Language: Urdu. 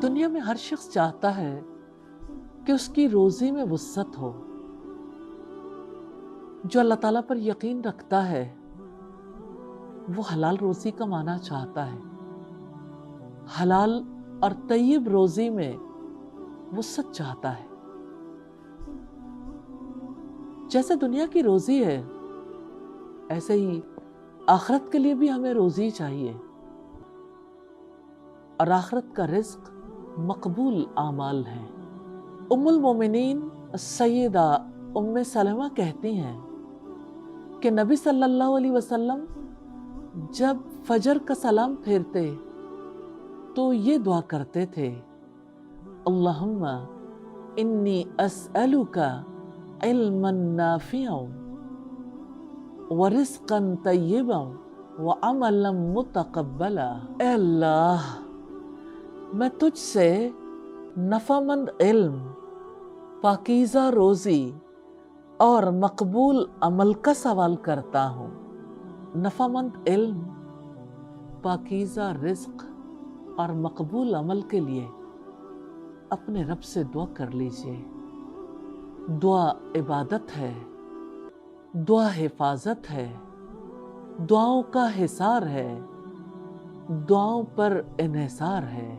دنیا میں ہر شخص چاہتا ہے کہ اس کی روزی میں وسعت ہو۔ جو اللہ تعالیٰ پر یقین رکھتا ہے وہ حلال روزی کمانا چاہتا ہے، حلال اور طیب روزی میں وسعت چاہتا ہے۔ جیسے دنیا کی روزی ہے ایسے ہی آخرت کے لیے بھی ہمیں روزی چاہیے، اور آخرت کا رزق مقبول اعمال ہے۔ ام المومنین سیدہ ام سلمہ کہتی ہیں کہ نبی صلی اللہ علیہ وسلم جب فجر کا سلام پھیرتے تو یہ دعا کرتے تھے، اللہم انی اسألک علما نافعا ورزقا طیبا وعملا متقبلا۔ اے اللہ، میں تجھ سے نفع مند علم، پاکیزہ روزی اور مقبول عمل کا سوال کرتا ہوں۔ نفع مند علم، پاکیزہ رزق اور مقبول عمل کے لیے اپنے رب سے دعا کر لیجئے۔ دعا عبادت ہے، دعا حفاظت ہے، دعاؤں کا حصار ہے، دعاؤں پر انحصار ہے۔